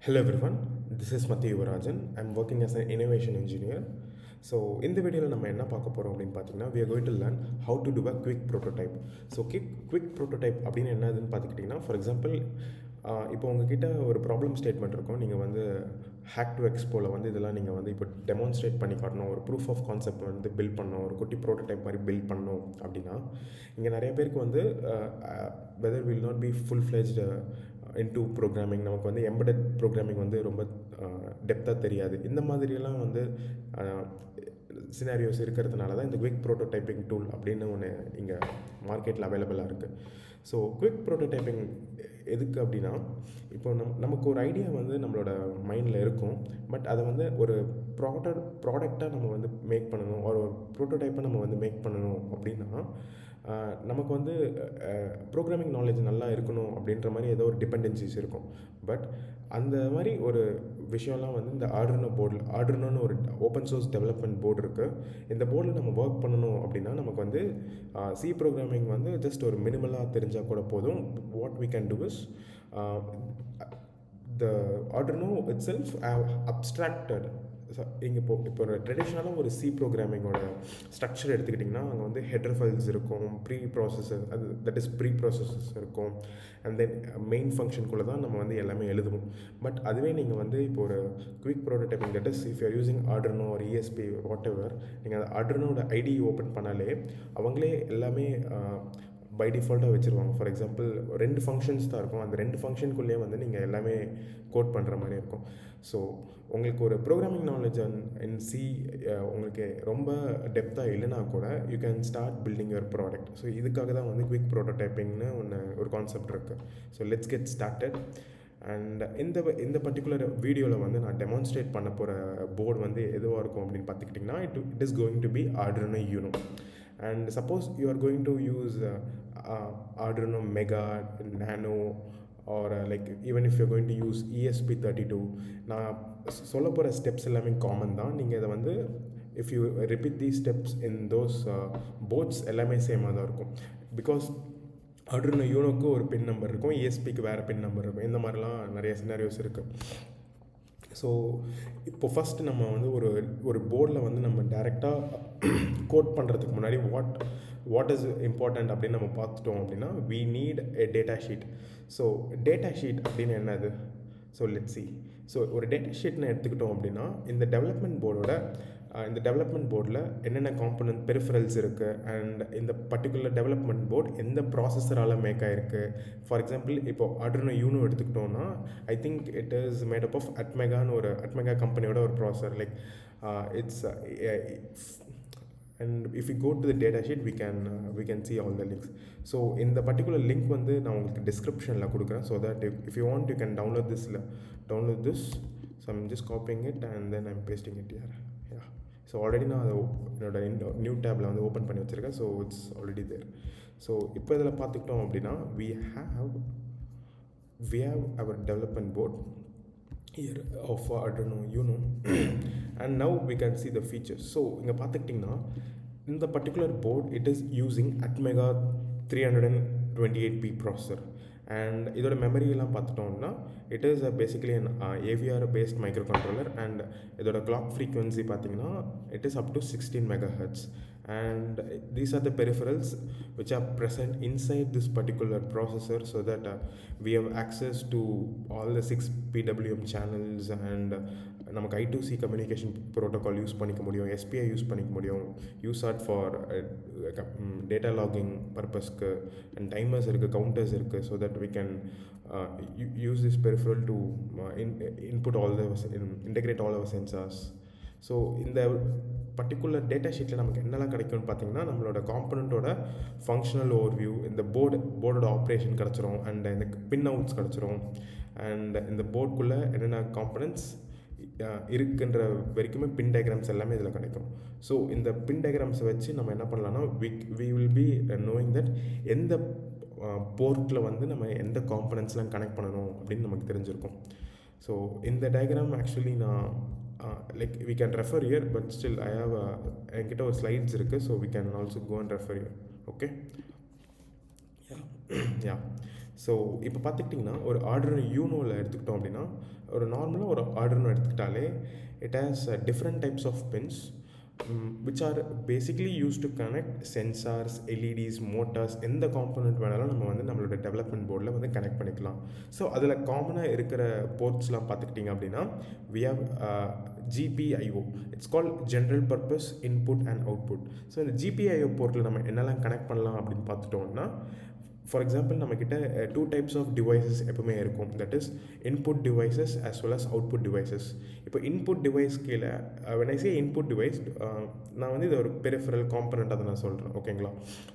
Hello everyone, this is Mathiyu Varajan. I'm working as an innovation engineer. So இந்த வீடியோவில் நம்ம என்ன பார்க்க போகிறோம் அப்படின்னு பார்த்தீங்கன்னா we are going to learn how to do a quick prototype. So quick prototype அப்படின்னு என்னதுன்னு பார்த்துக்கிட்டிங்கன்னா ஃபார் எக்ஸாம்பிள் இப்போ உங்ககிட்ட ஒரு ப்ராப்ளம் ஸ்டேட்மெண்ட் இருக்கும். நீங்கள் வந்து ஹேக் டு எக்ஸ்போவில் வந்து இதெல்லாம் நீங்கள் வந்து இப்போ டெமான்ஸ்ட்ரேட் பண்ணி காட்டணும், ஒரு ப்ரூஃப் ஆஃப் கான்செப்ட் வந்து பில்ட் பண்ணணும், ஒரு குட்டி ப்ரோட்டோடைப் மாதிரி பில்ட் பண்ணணும் அப்படின்னா இங்கே நிறைய பேருக்கு வந்து whether will not be full fledged into programming, நமக்கு வந்து எம்பெடட் ப்ரோக்ராமிங் வந்து ரொம்ப டெப்த்தாக தெரியாது. இந்த மாதிரியெல்லாம் வந்து சினாரியோஸ் இருக்கிறதுனால தான் இந்த குவிக் ப்ரோட்டோடைப்பிங் டூல் அப்படின்னு ஒன்று இங்கே மார்க்கெட்டில் அவைலபிளாக இருக்குது. ஸோ குவிக் ப்ரோட்டோடைப்பிங் எதுக்கு அப்படின்னா, இப்போ நமக்கு ஒரு ஐடியா வந்து நம்மளோட மைண்டில் இருக்கும். பட் அதை வந்து ஒரு ப்ராடக்டாக நம்ம வந்து மேக் பண்ணணும், ஒரு ப்ரோட்டோடைப்பை நம்ம வந்து மேக் பண்ணணும் அப்படின்னா நமக்கு வந்து ப்ரோக்ராமிங் நாலேஜ் நல்லா இருக்கணும் அப்படின்ற மாதிரி ஏதோ ஒரு டிபெண்டன்சிஸ் இருக்கும். பட் அந்த மாதிரி ஒரு விஷயம்லாம் வந்து இந்த ஆர்டினோன்னு ஒரு ஓப்பன் சோர்ஸ் டெவலப்மெண்ட் போர்டு இருக்குது. இந்த போர்டில் நம்ம ஒர்க் பண்ணணும் அப்படின்னா நமக்கு வந்து சி ப்ரோக்ராமிங் வந்து ஜஸ்ட் ஒரு மினிமலாக தெரிஞ்சால் கூட போதும். What we can do is the Arduino itself abstracted. இங்கே இப்போ ஒரு ட்ரெடிஷ்னலாக ஒரு சி ப்ரோக்ராமிங்கோட ஸ்ட்ரக்சர் எடுத்துக்கிட்டிங்கன்னா அங்கே வந்து ஹெடர் ஃபைல்ஸ் இருக்கும், தட் இஸ் ப்ரீ ப்ராசஸஸ் இருக்கும், அண்ட் தென் மெயின் ஃபங்க்ஷனுக்குள்ளே தான் நம்ம வந்து எல்லாமே எழுதுவோம். பட் அதுவே நீங்கள் வந்து இப்போ ஒரு quick prototyping that is if you are using Arduino ஒரு ESP வாட் எவர், நீங்கள் அந்த ஆர்டினோட ஐடி ஓப்பன் பண்ணாலே அவங்களே எல்லாமே பை டிஃபால்ட்டாக வச்சுருவாங்க. ஃபார் எக்ஸாம்பிள் 2 ஃபங்க்ஷன்ஸ் தான் இருக்கும். அந்த 2 ஃபங்க்ஷனுக்குள்ளேயே வந்து நீங்கள் எல்லாமே கோட் பண்ணுற மாதிரி இருக்கும். ஸோ உங்களுக்கு ஒரு ப்ரோக்ராமிங் நாலேஜ் இன் சி உங்களுக்கு ரொம்ப டெப்த்தாக இல்லைனா கூட you can start building your product. So இதுக்காக தான் வந்து குவிக் ப்ரோட்டோடைப்பிங்னு ஒரு கான்செப்ட் இருக்குது. So let's get started. And இந்த பர்டிகுலர் வீடியோவில் வந்து நான் டெமான்ஸ்ட்ரேட் பண்ண போகிற போர்டு வந்து எதுவாக இருக்கும் அப்படின்னு பார்த்துக்கிட்டிங்கன்னா it is going to be Arduino Uno. And suppose you are going to use Arduino Mega, Nano, or like even if you're going to use ESP32, நான் சொல்ல போகிற ஸ்டெப்ஸ் எல்லாமே காமன் தான். நீங்கள் இதை வந்து if you repeat these steps in those boards எல்லாமே சேமாக தான் இருக்கும். பிகாஸ் Arduino யூனோக்கு ஒரு பின் நம்பர் இருக்கும், ESPக்கு வேறு பின் நம்பர் இருக்கும். இந்த மாதிரிலாம் நிறைய சினாரியோஸ் இருக்குது. ஸோ இப்போ ஃபஸ்ட்டு நம்ம வந்து ஒரு போர்டில் வந்து நம்ம டைரெக்டாக கோட் பண்ணுறதுக்கு முன்னாடி வாட் இஸ் இம்பார்ட்டண்ட் அப்படின்னு நம்ம பார்த்துட்டோம் அப்படின்னா we need a data sheet. So data sheet அப்படின்னு என்னது? So let's see. ஸோ ஒரு டேட்டா ஷீட்னு எடுத்துக்கிட்டோம் அப்படின்னா இந்த டெவலப்மெண்ட் போர்டில் என்னென்ன காம்பனன்ட் பெரிஃபரல்ஸ் இருக்குது அண்ட் இந்த பர்டிகுலர் டெவலப்மெண்ட் போர்டு எந்த ப்ராசஸரால் மேக் ஆகிருக்கு. ஃபார் எக்ஸாம்பிள் இப்போ ஆர்டினோ யூனோ எடுத்துக்கிட்டோன்னா I think it is made up of ATmega கம்பெனியோட ஒரு processor like it's and if we go to the data sheet we can see all the links. So இந்த particular link வந்து நான் உங்களுக்கு டிஸ்கிரிப்ஷனில் கொடுக்குறேன். So that if you want you can download this. So I'm just copying it and then I'm pasting it here. Yeah, so already நான் என்னோட new டேப்பில் வந்து ஓப்பன் பண்ணி வச்சுருக்கேன். So it's already there. So இப்போ இதில் பார்த்துக்கிட்டோம் அப்படின்னா we have our development board here of Arduino Uno and now we can see the features. So இங்கே பார்த்துக்கிட்டிங்கன்னா இந்த particular board it is using ATmega 328P processor. And இதோட மெமரியெல்லாம் பார்த்துட்டோம்னா it is basically an AVR based micro controller and இதோட clock frequency பார்த்தீங்கன்னா it is up to 16 MHz. And these are the peripherals which are present inside this particular processor so that we have access to all the 6 PWM channels and நமக்கு I2C communication protocol use பண்ணிக்க முடியும், SPI use பண்ணிக்க முடியும், USART for data logging பர்பஸ்க்கு, and timers இருக்குது, counters இருக்குது. So that we can use this peripheral to input all the integrate all our sensors. So இந்த particular data ஷீட்டில் நமக்கு என்னெல்லாம் கிடைக்கும்னு பார்த்தீங்கன்னா நம்மளோட காம்பனண்ட்டோட ஃபங்க்ஷனல் ஓவர்வியூ, இந்த போர்டோட ஆப்ரேஷன் கிடச்சிரும், அண்ட் இந்த பின் அவுட்ஸ் கிடச்சிரும், அண்ட் இந்த போர்டுக்குள்ளே என்னென்ன காம்பனன்ட்ஸ் இருக்குன்ற வரைக்குமே பின் டயக்ராம்ஸ் எல்லாமே இதில் கிடைக்கும். ஸோ இந்த பின் டயக்ராம்ஸை வச்சு நம்ம என்ன பண்ணலாம்னா we will be knowing that எந்த போர்ட்டில் வந்து நம்ம எந்த காம்பனன்ட்ஸ்லாம் கனெக்ட் பண்ணணும் அப்படின்னு நமக்கு தெரிஞ்சிருக்கும். ஸோ இந்த டயக்ராம் ஆக்சுவலி நான் like we can refer here, but still I have என்கிட்ட ஒரு ஸ்லைட்ஸ் இருக்குது. So we can also go and refer here. Okay. Yeah. So இப்போ பார்த்துக்கிட்டிங்கன்னா ஒரு ஆர்டர்னு யூனோவில் எடுத்துக்கிட்டோம் அப்படின்னா ஒரு நார்மலாக ஒரு ஆர்டர்னு எடுத்துக்கிட்டாலே it has different types of pins which are basically used to connect sensors, LEDs, motors, எந்த காம்பனண்ட் வேணாலும் நம்ம வந்து நம்மளோட டெவலப்மெண்ட் போர்டில் வந்து கனெக்ட் பண்ணிக்கலாம். ஸோ அதில் காமனாக இருக்கிற போர்ட்ஸ்லாம் பார்த்துக்கிட்டிங்க அப்படின்னா we have GPIO. It's call general purpose input and output. So இந்த GPIO போர்ட்டில் நம்ம என்னெல்லாம் கனெக்ட் பண்ணலாம் அப்படின்னு பார்த்துட்டோம்னா, ஃபார் எக்ஸாம்பிள் நம்மக்கிட்ட 2 டைப்ஸ் ஆஃப் டிவைசஸ் எப்பவுமே இருக்கும். That is input devices as well as output devices. இப்போ இன்புட் டிவைஸ் கீழே when I say input device, நான் வந்து இது ஒரு பெரிஃபரல் காம்பனண்ட் அதை நான் சொல்கிறேன், ஓகேங்களா?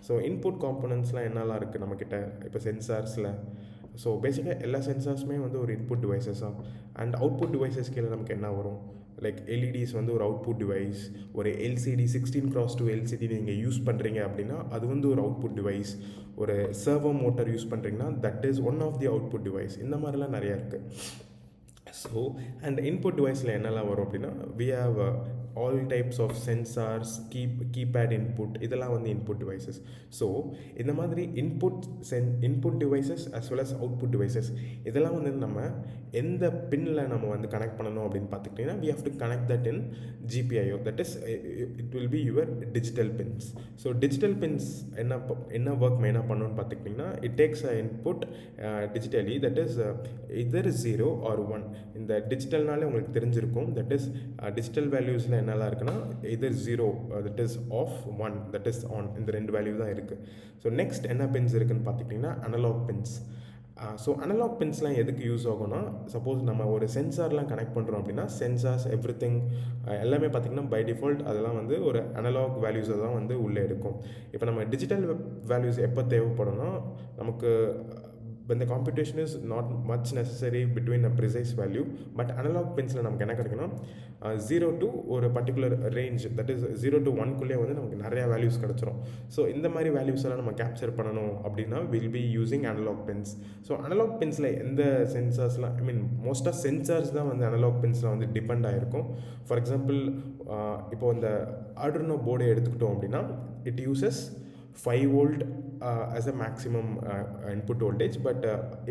ஸோ இன்புட் காம்பனண்ட்ஸ்லாம் என்னெல்லாம் இருக்குது நம்மக்கிட்ட இப்போ சென்சார்ஸில். ஸோ பேசிக்காக எல்லா சென்சார்ஸுமே வந்து ஒரு இன்புட் டிவைசஸாக. அண்ட் அவுட்புட் டிவைசஸ் கீழே நமக்கு என்ன வரும், லைக் எல்இடிஸ் வந்து ஒரு அவுட்புட் டிவைஸ். ஒரு எல்சிடி 16x2 எல்சிடி நீங்கள் யூஸ் பண்ணுறீங்க அப்படின்னா அது வந்து ஒரு அவுட்புட் டிவைஸ். ஒரு சர்வோ மோட்டர் யூஸ் பண்ணுறீங்கன்னா that is one of the output device. இந்த மாதிரிலாம் நிறையா இருக்குது. ஸோ அண்ட் இன்புட் டிவைஸில் என்னெல்லாம் வரும் அப்படின்னா we have all types of sensors, keypad input, இதெல்லாம் வந்து இன்புட் டிவைசஸ். ஸோ இந்த மாதிரி input devices as well as output devices இதெல்லாம் வந்து நம்ம எந்த பின்னில் நம்ம வந்து கனெக்ட் பண்ணணும் அப்படின்னு பார்த்துக்கிட்டிங்கன்னா we have to connect that in GPIO. that is it will be your digital pins. So digital pins என்ன ஒர்க் மெயினாக பண்ணணும்னு பார்த்துக்கிட்டிங்கன்னா it takes a input digitally, that is either 0 or 1. இந்த டிஜிட்டல்னாலே உங்களுக்கு தெரிஞ்சிருக்கும். தட் இஸ் டிஜிட்டல் வேல்யூஸில் என்னெல்லாம் இருக்குன்னா either 0, that is off, 1 that is on. இந்த 2 வேல்யூ தான் இருக்குது. ஸோ நெக்ஸ்ட் என்ன பின்ஸ் இருக்குதுன்னு பார்த்துக்கிட்டிங்கன்னா அனலாக் பின்ஸ். ஸோ அனலாக் பின்ஸ்லாம் எதுக்கு யூஸ் ஆகும்னா, சப்போஸ் நம்ம ஒரு சென்சார்லாம் கனெக்ட் பண்ணுறோம் அப்படின்னா சென்சார்ஸ் எவ்ரிதிங் எல்லாமே பார்த்திங்கன்னா பை டிஃபால்ட் அதெல்லாம் வந்து ஒரு அனலாக் வேல்யூஸை தான் வந்து உள்ளே எடுக்கும். இப்போ நம்ம டிஜிட்டல் வேல்யூஸ் எப்போ தேவைப்படும்னா, நமக்கு when the computation is not much necessary between a precise value, but analog pinsல நமக்கு என்ன கிடைக்குன்னா 0 to ஒரு particular range, that is 0 to 1குள்ளே வந்து நமக்கு நிறையா வேல்யூஸ் கிடச்சிரும். ஸோ இந்த மாதிரி வேல்யூஸ் எல்லாம் நம்ம கேப்சர் பண்ணணும் அப்படின்னா will be using analog pins. So analog பின்ஸில் எந்த சென்சார்ஸ்லாம், ஐ மீன் மோஸ்ட்டாக சென்சார்ஸ் தான் வந்து அனலாக் பின்ஸில் வந்து டிபெண்ட் ஆகிருக்கும். ஃபார் எக்ஸாம்பிள் இப்போ இந்த ஆர்டுனோ போர்டை எடுத்துக்கிட்டோம் அப்படின்னா it uses 5 volt as a maximum input voltage, but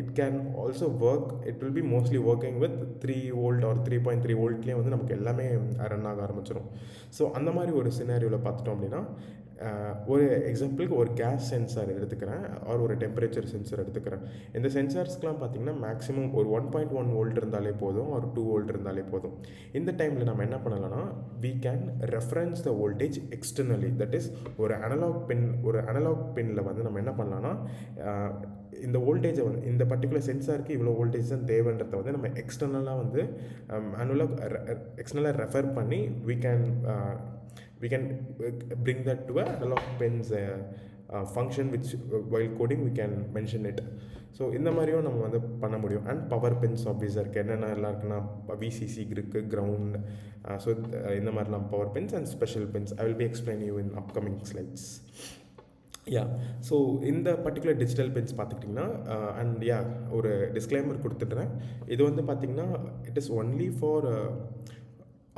it can also work, it will be mostly working with 3 volt or 3.3 voltலேயே வந்து நமக்கு எல்லாமே ரன் ஆக ஆரம்பிச்சிடும். ஸோ அந்த மாதிரி ஒரு சினாரியோவில் பார்த்துட்டோம் அப்படின்னா, ஒரு எக்ஸாம்பிளுக்கு ஒரு கேஸ் சென்சார் எடுத்துக்கிறேன், ஒரு டெம்பரேச்சர் சென்சார் எடுத்துக்கிறேன். இந்த சென்சார்ஸ்க்கெலாம் பார்த்திங்கன்னா மேக்ஸிமம் ஒரு 1.1 வோல்ட் இருந்தாலே போதும், ஒரு 2 வோல்ட் இருந்தாலே போதும். இந்த டைமில் நம்ம என்ன பண்ணலாம்னா we can reference the voltage externally, that is ஒரு அனலாக் பின்னில் வந்து நம்ம என்ன பண்ணலாம்னா இந்த வோல்டேஜை வந்து இந்த பர்டிகுலர் சென்சாருக்கு இவ்வளோ வோல்டேஜ் தான் தேவைன்றதை வந்து நம்ம எக்ஸ்டர்னலாக வந்து எக்ஸ்டர்னலாக ரெஃபர் பண்ணி we can bring that to a analog pins function which while coding we can mention it. So இந்த மாதிரியும் நம்ம வந்து பண்ண முடியும். அண்ட் பவர் பின்ஸ் ஆப்வியஸாக இருக்குது. என்னென்ன எல்லாம் இருக்குன்னா விசிசி இருக்குது, கிரவுண்ட். ஸோ இந்த மாதிரிலாம் power pins and special pins I will be explain you in upcoming slides. So இந்த பர்டிகுலர் டிஜிட்டல் பின்ஸ் பார்த்துக்கிட்டிங்கன்னா அண்ட் ஒரு டிஸ்க்ளைமர் கொடுத்துட்றேன். இது வந்து பார்த்திங்கன்னா it is only for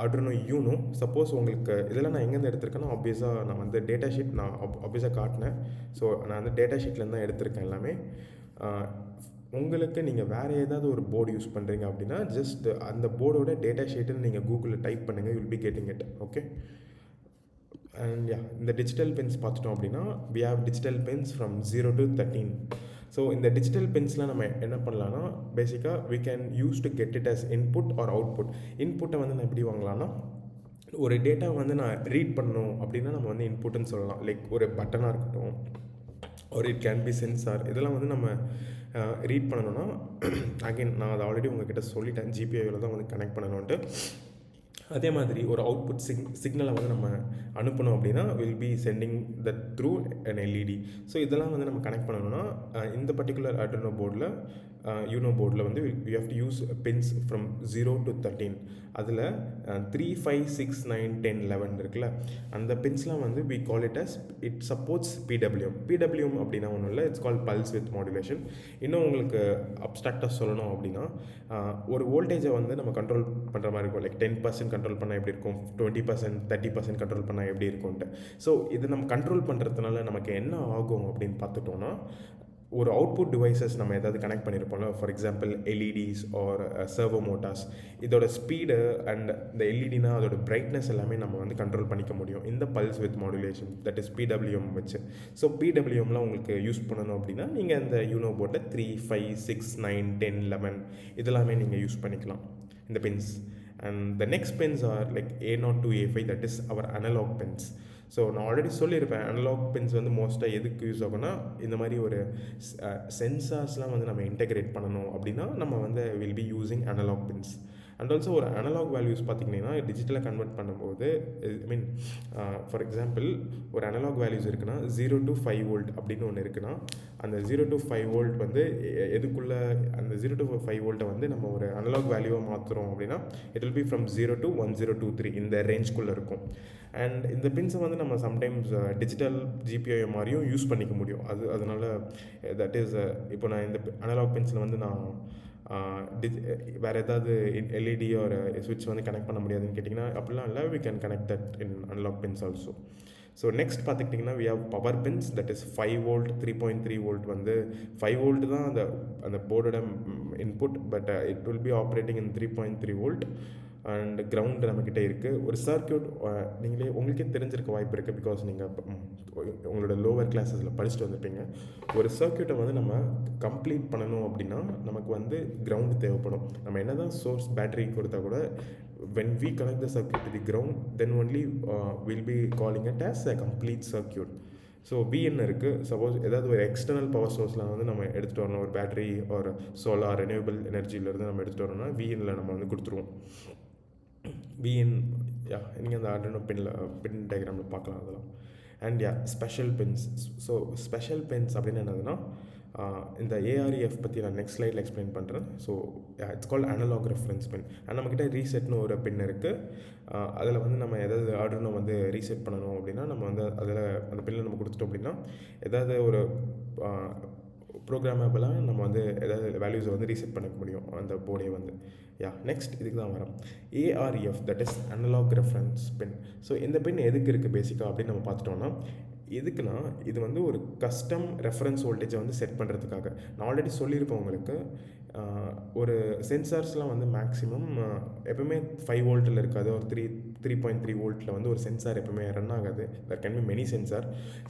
Arduino Uno. Suppose உங்களுக்கு இதெல்லாம் நான் எங்கேருந்து எடுத்திருக்கேன்னா ஆப்வியஸாக நான் வந்து டேட்டா ஷீட் நான் ஆப்வியஸாக காட்டினேன். ஸோ நான் வந்து டேட்டா ஷீட்லேருந்து தான் எடுத்திருக்கேன் எல்லாமே. உங்களுக்கு நீங்கள் வேறு ஏதாவது ஒரு போர்டு யூஸ் பண்ணுறீங்க அப்படின்னா ஜஸ்ட் அந்த போர்டோட டேட்டா ஷீட்டுன்னு நீங்கள் கூகுளில் டைப் பண்ணுங்கள், you'll be getting it. Okay. And இந்த டிஜிட்டல் பின்ஸ் பார்த்துட்டோம் அப்படின்னா we have digital pins from 0 to 13. So இந்த டிஜிட்டல் பின்ஸ்லாம் நம்ம என்ன பண்ணலான்னா பேசிக்காக we can use to get it as input or output. இன்புட்டை வந்து நான் எப்படி வாங்கலாம்னா, ஒரு டேட்டா வந்து நான் ரீட் பண்ணணும் அப்படின்னா நம்ம வந்து இன்புட்டுன்னு சொல்லலாம். லைக் ஒரு பட்டனாக இருக்கட்டும், ஒரு இட் கேன் பி சென்சார், இதெல்லாம் வந்து நம்ம ரீட் பண்ணணும்னா அகைன் நான் அதை ஆல்ரெடி உங்ககிட்ட சொல்லிட்டேன், ஜிபிஐவில் தான் வந்து கனெக்ட் பண்ணணுன்ட்டு. அதே மாதிரி ஒரு அவுட்புட் சிக்னலை வந்து நம்ம அனுப்பணும் அப்படின்னா will B sending that through an LED. So இதெல்லாம் வந்து நம்ம கனெக்ட் பண்ணணும்னா இந்த பர்டிகுலர் ஆர்டுனோ போர்டில் யூனோ போர்டில் வந்து we have to use pins from 0 to 13. அதில் 3, 5, 6, 9, 10, 11 இருக்குல்ல, அந்த பின்ஸ்லாம் வந்து we call it as it supports PWM அப்படின்னா ஒன்றும் இல்லை, it's call pulse with modulation. இன்னும் உங்களுக்கு அப்ஸ்ட்ராக்டாக சொல்லணும் அப்படின்னா ஒரு வோல்டேஜை வந்து நம்ம கண்ட்ரோல் பண்ணுற மாதிரி இருக்கும். லைக் 10% கண்ட்ரோல் பண்ணால் எப்படி இருக்கும், 20%, 30% கண்ட்ரோல் பண்ணால் எப்படி இருக்கும்ன்ட்டு. ஸோ இது நம்ம கண்ட்ரோல் பண்ணுறதுனால நமக்கு என்ன ஆகும் அப்படின்னு பார்த்துட்டோன்னா, ஒரு அவுட்புட் டிவைசஸ் நம்ம ஏதாவது கனெக்ட் பண்ணியிருப்போம்ல, for example LEDs or servo motors. இதோட ஸ்பீடு அண்ட் இந்த எல்இடினா அதோட பிரைட்னஸ் எல்லாமே நம்ம வந்து கண்ட்ரோல் பண்ணிக்க முடியும் இந்த pulse with modulation, that is PWM வச்சு. ஸோ பிடபிள்யூஎம்லாம் உங்களுக்கு யூஸ் பண்ணணும் அப்படின்னா நீங்கள் இந்த யூனோ போர்டில் 3, 5, 6, 9, 10, 11 இதெல்லாமே நீங்கள் யூஸ் பண்ணிக்கலாம் இந்த pins. And the next pins are like A0 to A5, that is our analog pins. So நான் ஆல்ரெடி சொல்லியிருப்பேன், அனலாக் பின்ஸ் வந்து மோஸ்ட்டாக எதுக்கு யூஸ் ஆகும்னா, இந்த மாதிரி ஒரு சென்சார்ஸ்லாம் வந்து நம்ம இன்டெகிரேட் பண்ணணும் அப்படின்னா நம்ம வந்து will be using analog pins. And also ஒரு அனலாக் வேல்யூஸ் பார்த்திங்கன்னா டிஜிட்டலாக கன்வெர்ட் பண்ணும்போது, ஐ மீன் ஃபார் எக்ஸாம்பிள் ஒரு அனலாக் வேல்யூஸ் இருக்குன்னா 0 to 5 volt அப்படின்னு ஒன்று இருக்குன்னா, அந்த 0 to 5 volt வந்து எதுக்குள்ளே அந்த 0 to 5 volட்டை வந்து நம்ம ஒரு அனலாக் வேல்யூவாக மாற்றுறோம் அப்படின்னா it will B from 0 to 1023 இந்த ரேஞ்ச்குள்ளே இருக்கும். அண்ட் இந்த பின்ஸை வந்து நம்ம சம்டைம்ஸ் டிஜிட்டல் ஜிபிஐ மாதிரியும் யூஸ் பண்ணிக்க முடியும். அதனால் தட் இஸ் இப்போ நான் இந்த அனலாக் பின்ஸில் வந்து நான் வேறு ஏதாவது எல்இடி ஒரு ஸ்விட்ச் வந்து கனெக்ட் பண்ண முடியாதுன்னு கேட்டிங்கன்னா அப்படிலாம் இல்லை, we can connect that in analog pins also. So next பார்த்துக்கிட்டிங்கன்னா we have power pins, that is 5 volt, 3.3 volt. வந்து 5 volt தான் அந்த போர்டோட இன்புட், but it will be operating in 3.3 volt. And ground நம்மக்கிட்ட இருக்குது. ஒரு சர்க்கியூட் உங்களுக்கே தெரிஞ்சிருக்க வாய்ப்பு இருக்குது, பிகாஸ் நீங்கள் உங்களோட லோவர் கிளாஸஸில் படிச்சுட்டு வந்திருப்பீங்க. ஒரு சர்க்கியூட்டை வந்து நம்ம கம்ப்ளீட் பண்ணணும் அப்படின்னா நமக்கு வந்து கிரவுண்டு தேவைப்படும். நம்ம என்ன தான் சோர்ஸ் பேட்டரி கொடுத்தா கூட when we connect the circuit to the ground, then only we'll be calling it as a complete circuit. So VN இருக்குது. சப்போஸ் ஏதாவது ஒரு எக்ஸ்டர்னல் பவர் சோர்ஸில் வந்து நம்ம எடுத்துகிட்டு வரணும், ஒரு பேட்டரி ஒரு சோலார் ரெனியூவபிள் எனர்ஜியிலேருந்து நம்ம எடுத்துகிட்டு வரணும்னா VNல நம்ம வந்து கொடுத்துருவோம். VN நீங்கள் அந்த ஆர்டினோ பின் டயக்ராமில் பார்க்கலாம் அதெல்லாம். And special pins. So special pins அப்படின்னு என்னதுன்னா, இந்த ஏஆர்இஎஃப் பற்றி நான் நெக்ஸ்ட் ஸ்லைடில் எக்ஸ்பிளைன் பண்ணுறேன். So it's called analog reference pin. And நம்மக்கிட்ட ரீசெட்னு ஒரு பின் இருக்குது. அதில் வந்து நம்ம எதாவது ஆர்டர்னோ வந்து ரீசெட் பண்ணணும் அப்படின்னா நம்ம வந்து அதில் அந்த பின்னில் நம்ம கொடுத்துட்டோம் அப்படின்னா ஏதாவது ஒரு ப்ரோக்ராமபிளாக நம்ம வந்து ஏதாவது வேல்யூஸை வந்து ரீசெட் பண்ணிக்க முடியும் அந்த போர்டே வந்து. நெக்ஸ்ட் இதுக்கு தான் வரோம். AREF, that is analog reference pin. So இந்த பின் எதுக்கு இருக்குது பேசிக்காக அப்படின்னு நம்ம பார்த்துட்டோம்னா, எதுக்குன்னா இது வந்து ஒரு கஸ்டம் ரெஃபரன்ஸ் வோல்டேஜை வந்து செட் பண்ணுறதுக்காக. நான் ஆல்ரெடி சொல்லியிருப்பேன் உங்களுக்கு, ஒரு சென்சார்ஸ்லாம் வந்து மேக்ஸிமம் எப்பவுமே 5 voltல இருக்காது, ஒரு 3.3 voltல வந்து ஒரு சென்சார் எப்பவுமே ரன் ஆகாது. தட் கேன் பி மெனி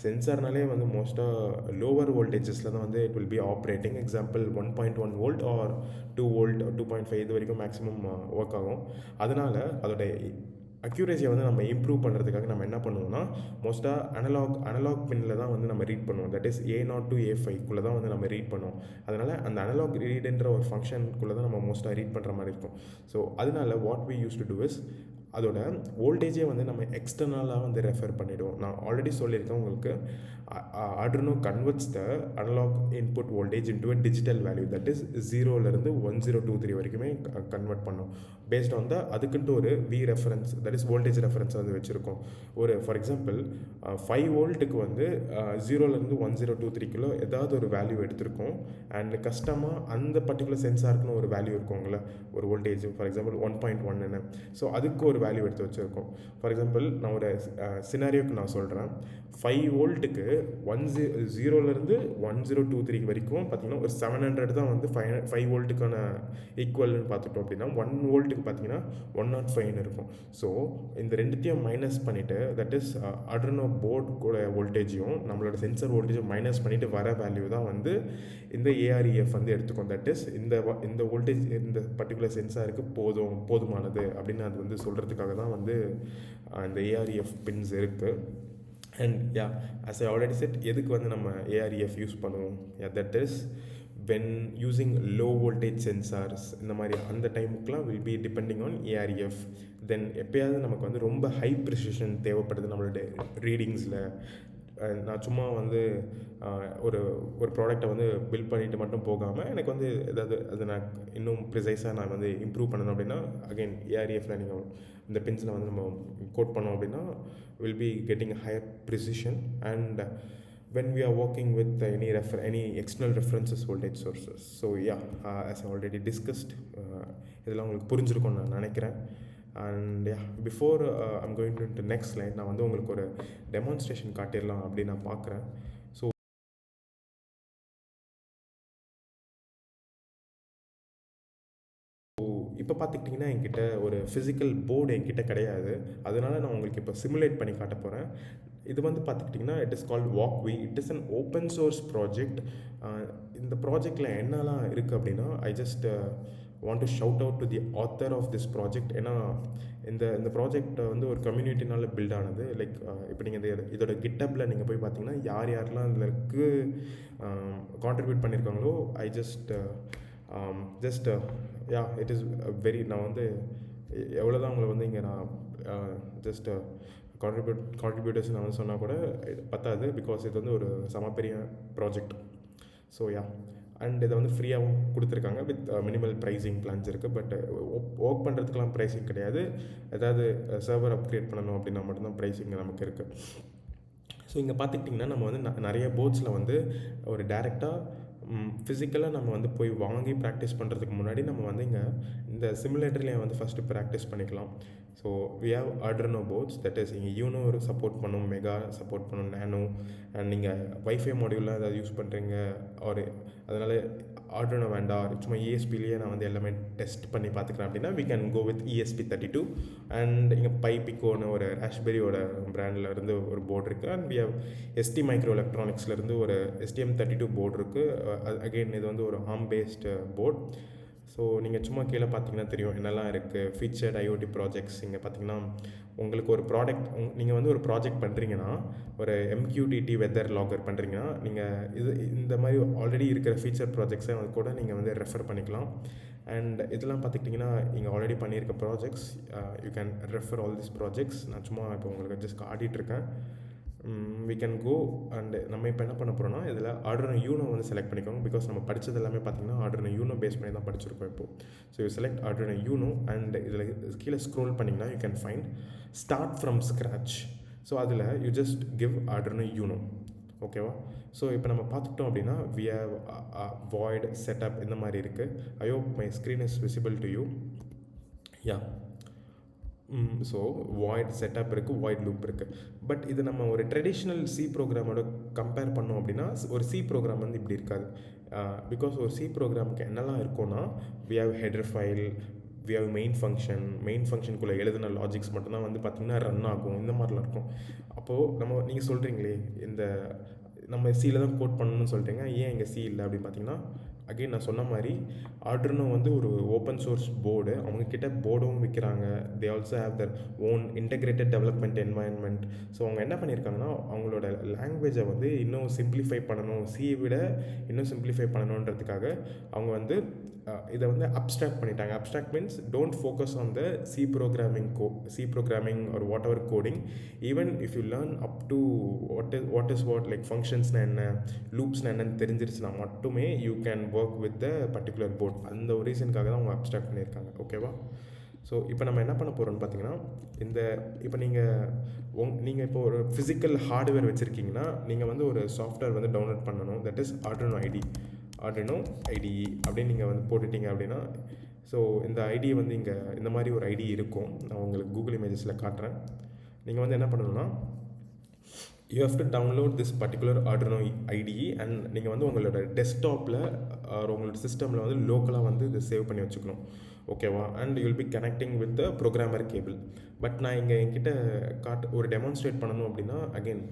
சென்சார்னாலே வந்து மோஸ்ட்டாக லோவர் வோல்டேஜஸில் தான் வந்து it will be operating. Example 1.1 volt or 2 volt 2.5 இது வரைக்கும் மேக்ஸிமம் ஒர்க் ஆகும். அதனால் அதோட அக்யூரேசியை வந்து நம்ம இம்ப்ரூவ் பண்ணுறதுக்காக நம்ம என்ன பண்ணுவோம்னா, மோஸ்ட்டாக அனலாக் பின்னில் தான் வந்து நம்ம ரீட் பண்ணுவோம். That is A0 to A5 தான் வந்து நம்ம ரீட் பண்ணுவோம். அதனால் அந்த அனலாக் ரீடுன்ற ஒரு ஃபங்க்ஷனுக்குள்ளே தான் நம்ம மோஸ்ட்டாக ரீட் பண்ணுற மாதிரி இருக்கும். ஸோ அதனால what we use to do is, அதோட வோல்டேஜே வந்து நம்ம எக்ஸ்டர்னலாக வந்து ரெஃபர் பண்ணிவிடுவோம். நான் ஆல்ரெடி சொல்லியிருக்கேன் உங்களுக்கு, Arduino converts the analog input voltage into a digital value, that is 0லேருந்து 1023 வரைக்குமே கன்வெர்ட் பண்ணோம். பேஸ்ட் ஆன் அதுக்குன்ட்டு ஒரு V reference, that is voltage reference வந்து வச்சுருக்கோம். ஒரு ஃபார் எக்ஸாம்பிள் 5 voltக்கு வந்து 0லேருந்து 1023 ஏதாவது ஒரு வேல்யூ எடுத்திருக்கோம். அண்ட் கஸ்டமாக அந்த பர்டிகுலர் சென்சாருக்குன்னு ஒரு வேல்யூ இருக்குங்கள, ஒரு வோல்டேஜ் ஃபார் எக்ஸாம்பிள் 1.1. ஸோ அதுக்கு ஒரு வேல்யூ எடுத்து வச்சுருக்கோம். ஃபார் எக்ஸாம்பிள் நான் ஒரு சினாரியோக்கு நான் சொல்கிறேன். 5 voltக்கு 0லேருந்து 1023 வரைக்கும் பார்த்தீங்கன்னா ஒரு 700 தான் வந்து 5 voltக்கான ஈக்குவல்னு பார்த்துட்டோம் அப்படின்னா 1 voltக்கு பார்த்தீங்கன்னா 105 இருக்கும். ஸோ இந்த ரெண்டுத்தையும் மைனஸ் பண்ணிவிட்டு, தட் இஸ் ஆர்டினோ போர்டு கூட வோல்டேஜையும் நம்மளோட சென்சர் வோல்டேஜும் மைனஸ் பண்ணிவிட்டு வர வேல்யூ தான் வந்து இந்த ஏஆர்இஎஃப் வந்து எடுத்துக்கும். தட் இஸ் இந்த வோல்டேஜ் இந்த பர்டிகுலர் சென்சாருக்கு போதுமானது அப்படின்னு அது வந்து சொல்கிறதுக்காக தான் வந்து இந்த ஏஆர்இஎஃப் பின்ஸ் இருக்குது. And as I already said, எதுக்கு வந்து நம்ம ஏஆர்இஎஃப் யூஸ் பண்ணுவோம், that is when using low voltage sensors இந்த மாதிரி அந்த டைமுக்குலாம் will be depending on AREF. தென் எப்போயாவது நமக்கு வந்து ரொம்ப ஹை ப்ரிசிஷன் தேவைப்படுது நம்மளோட ரீடிங்ஸில். நான் சும்மா வந்து ஒரு ப்ராடக்டை வந்து பில்ட் பண்ணிவிட்டு மட்டும் போகாமல் எனக்கு வந்து ஏதாவது அதை நான் இன்னும் ப்ரிசைஸாக நான் வந்து இம்ப்ரூவ் பண்ணணும் அப்படின்னா, அகைன் ஏஆர்இஎஃப்ல நீங்கள் இந்த பின்ஸில் வந்து நம்ம கோட் பண்ணோம் அப்படின்னா will be getting higher precision. And when we are working with any external references voltage sources. So as I already discussed, இதெல்லாம் உங்களுக்கு புரிஞ்சிருக்கும்னு நான் நினைக்கிறேன். And before I'm going to next slide, நான் வந்து உங்களுக்கு ஒரு டெமான்ஸ்ட்ரேஷன் காட்டிடலாம் அப்படின்னு நான் பார்க்குறேன். இப்போ பார்த்துக்கிட்டிங்கன்னா என்கிட்ட ஒரு ஃபிசிக்கல் போர்டு என்கிட்ட கிடையாது. அதனால நான் உங்களுக்கு இப்போ சிமுலேட் பண்ணி காட்ட போகிறேன். இது வந்து பார்த்துக்கிட்டிங்கன்னா it is called Wokwi. It is an open source project. இந்த ப்ராஜெக்டில் என்னெல்லாம் இருக்குது அப்படின்னா, I just want to shout out to the author of this project. ஏன்னா இந்த ப்ராஜெக்ட் வந்து ஒரு கம்யூனிட்டினால் பில்ட் ஆனது. லைக் இப்போ நீங்கள் இதோட கிட்டப்பில் நீங்கள் போய் பார்த்தீங்கன்னா யார் யாரெல்லாம் இதுக்கு கான்ட்ரிபியூட் பண்ணியிருக்காங்களோ I just yeah it is very நான் வந்து எவ்வளோ தான் உங்களை வந்து இங்கே நான் ஜஸ்ட் கான்ட்ரிபியூட்டர்ஸ் நான் வந்து சொன்னால் கூட பத்தாது. பிகாஸ் இது வந்து ஒரு பெரிய ப்ராஜெக்ட். ஸோ யா அண்ட் இதை வந்து ஃப்ரீயாகவும் கொடுத்துருக்காங்க வித் மினிமல் ப்ரைஸிங் பிளான்ஸ் இருக்குது. பட் ஒர்க் பண்ணுறதுக்கெலாம் ப்ரைஸிங் கிடையாது. ஏதாவது சர்வர் அப்கிரேட் பண்ணணும் அப்படின்னா மட்டும்தான் ப்ரைஸிங் நமக்கு இருக்குது. ஸோ இங்கே பார்த்துக்கிட்டிங்கன்னா நம்ம வந்து நிறைய போர்ட்ஸில் வந்து ஒரு டேரெக்டாக ஃபிசிக்கலாக நம்ம வந்து போய் வாங்கி ப்ராக்டிஸ் பண்ணுறதுக்கு முன்னாடி நம்ம வந்து இங்கே இந்த சிமுலேட்டர்லேயே வந்து ஃபஸ்ட்டு ப்ராக்டிஸ் பண்ணிக்கலாம். So we have Arduino boards, that is இங்கே யூனோ சப்போர்ட் பண்ணும், மெகா சப்போர்ட் பண்ணும், நேனோ. அண்ட் நீங்கள் வைஃபை மாடியூல்லாம் ஏதாவது யூஸ் பண்ணுறீங்க ஒரு அதனால் ஆர்டினோ வேண்டாம், சும்மா ESP-லேயே நான் வந்து எல்லாமே டெஸ்ட் பண்ணி பார்த்துக்கிறேன் அப்படின்னா we can go with ESP32. And இங்கே பைபிக்கோன்னு ஒரு ராஷ்பெரியோட பிராண்டில் இருந்து ஒரு போர்டு இருக்குது. And we have ST micro எலக்ட்ரானிக்ஸ்லேருந்து ஒரு STM32 போர்டு இருக்குது. அகெயின் இது வந்து ஒரு ARM பேஸ்டு போர்டு. ஸோ நீங்கள் சும்மா கீழே பார்த்தீங்கன்னா தெரியும் என்னெல்லாம் இருக்குது. ஃபீச்சர்ட் IoT ப்ராஜெக்ட்ஸ் இங்கே பார்த்தீங்கன்னா உங்களுக்கு ஒரு ப்ராடக்ட் நீங்கள் வந்து ஒரு ப்ராஜெக்ட் பண்ணுறீங்கன்னா, ஒரு MQTT வெதர் லாகர் பண்ணுறீங்கன்னா, நீங்கள் இந்த மாதிரி ஆல்ரெடி இருக்கிற ஃபீச்சர் ப்ராஜெக்ட்ஸை கூட நீங்கள் வந்து ரெஃபர் பண்ணிக்கலாம். அண்ட் இதெல்லாம் பார்த்துக்கிட்டிங்கன்னா இங்கே ஆல்ரெடி பண்ணியிருக்க projects, you can refer all this projects. நான் சும்மா இப்போ உங்களுக்கு ஜஸ்ட் காட்டிகிட்ருக்கேன். we can go அண்ட் நம்ம இப்போ என்ன பண்ண போகிறோம்னா இதில் ஆர்டினோ யூனோ வந்து செலக்ட் பண்ணிக்கோங்க. பிகாஸ் நம்ம படித்தது எல்லாமே பார்த்திங்கன்னா ஆர்டினோ யூனோ பேஸ் பண்ணி தான் படிச்சிருக்கோம் இப்போது. So you select Arduino Uno and இதில் கீழே ஸ்க்ரோல் பண்ணிங்கன்னா you can find start from scratch. So அதில் you just give Arduino Uno. ஓகேவா? ஸோ இப்போ நம்ம பார்த்துக்கிட்டோம் அப்படின்னா we have void setup இந்த மாதிரி இருக்குது. I hope my screen is visible to you. yeah. So void setup இருக்குது, வாய்ட் லூப் இருக்குது. பட் இது நம்ம ஒரு ட்ரெடிஷ்னல் சி ப்ரோக்ராமோட கம்பேர் பண்ணோம் அப்படின்னா ஒரு சி ப்ரோக்ராம் வந்து இப்படி இருக்காது. பிகாஸ் ஒரு சி ப்ரோக்ராமுக்கு என்னெல்லாம் இருக்கும்னா we have header file, we have main ஃபங்க்ஷனுக்குள்ளே எழுதின லாஜிக்ஸ் மட்டும்தான் வந்து பார்த்திங்கன்னா ரன் ஆகும். இந்த மாதிரிலாம் இருக்கும். அப்போது நீங்கள் சொல்கிறீங்களே இந்த நம்ம சியில் தான் கோட் பண்ணணும்னு சொல்கிறீங்க, ஏன் இங்கே சி இல்லை அப்படின்னு பார்த்தீங்கன்னா, அகெயின் நான் சொன்ன மாதிரி ஆர்டினோ வந்து ஒரு ஓப்பன் சோர்ஸ் போர்டு. அவங்கக்கிட்ட போர்டும் விற்கிறாங்க. They also have their own integrated development environment. So அவங்க என்ன பண்ணியிருக்காங்கன்னா அவங்களோட லாங்குவேஜை வந்து இன்னும் சிம்பிளிஃபை பண்ணணும், சியை விட இன்னும் சிம்பிளிஃபை பண்ணணுன்றதுக்காக அவங்க வந்து இதை வந்து அப்ஸ்ட்ராக்ட் பண்ணிட்டாங்க. Abstract means don't focus on the C programming or whatever coding. Even if you learn up to what is like ஃபங்க்ஷன்ஸ்னால் என்ன, லூப்ஸ்னால் என்னன்னு தெரிஞ்சிருச்சுன்னா மட்டுமே you can work with the particular board. அந்த ஒரு ரீசனுக்காக தான் அவங்க அப்ஸ்ட்ராக்ட் பண்ணியிருக்காங்க. ஓகேவா? ஸோ இப்போ நம்ம என்ன பண்ண போகிறோம்னு பார்த்தீங்கன்னா இப்போ நீங்கள் இப்போ ஒரு ஃபிசிக்கல் ஹார்ட்வேர் வச்சுருக்கீங்கன்னா நீங்கள் வந்து ஒரு சாஃப்ட்வேர் வந்து டவுன்லோட் பண்ணணும். தட் இஸ் ஆர்டினோ IDE அப்படின்னு நீங்கள் வந்து போட்டுட்டீங்க அப்படின்னா, ஸோ இந்த ஐடியை வந்து இங்கே இந்த மாதிரி ஒரு ஐடி இருக்கும். நான் உங்களுக்கு கூகுள் இமேஜஸில் காட்டுறேன். நீங்கள் வந்து என்ன பண்ணணும்னா you have to download this particular Arduino IDE and நீங்கள் வந்து உங்களோட டெஸ்க்டாப்பில் உங்களோட சிஸ்டமில் வந்து லோக்கலாக வந்து இதை சேவ் பண்ணி வச்சுக்கணும். ஓகேவா? And you will be connecting with the programmer cable. But நான் இங்கே என்கிட்ட ஒரு டெமான்ஸ்ட்ரேட் பண்ணணும் அப்படின்னா again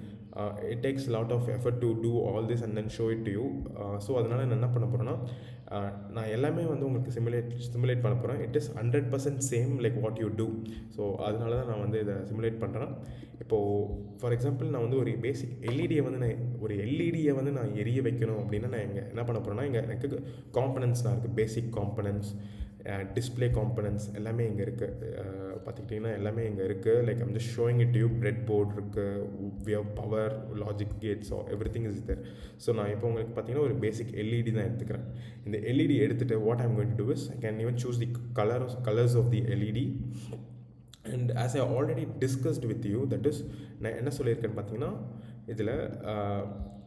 it takes lot of effort to do all this and then show it to you. So அதனால் நான் என்ன பண்ண போகிறேன்னா நான் எல்லாமே வந்து உங்களுக்கு சிமுலேட் பண்ண போகிறேன். It is 100% same like what you do. So அதனால தான் நான் வந்து இதை சிமுலேட் பண்ணுறேன். இப்போது ஃபார் எக்ஸாம்பிள் நான் வந்து ஒரு பேசிக் எல்இடியை வந்து நான் எரிய வைக்கணும் அப்படின்னா நான் இங்கே என்ன பண்ண போகிறேன்னா இங்கே எனக்கு காம்பனன்ட்ஸ்லாம் இருக்குது. பேசிக் காம்பனன்ட்ஸ், டிஸ்பிளே காம்பனன்ட்ஸ் எல்லாமே இங்கே இருக்குது. பார்த்துக்கிட்டிங்கன்னா எல்லாமே இங்கே இருக்குது. Like I'm just showing it you. Breadboard இருக்குது, we have power, logic gates, everything is there. So நான் இப்போ உங்களுக்கு பார்த்தீங்கன்னா ஒரு பேசிக் எல்இடி தான் எடுத்துக்கிறேன். இந்த எல்இடி எடுத்துகிட்டு what I'm going to do is I can even choose the colours of the LED. And as I already discussed with you, that is நான் என்ன சொல்லியிருக்கேன்னு பார்த்தீங்கன்னா இதில்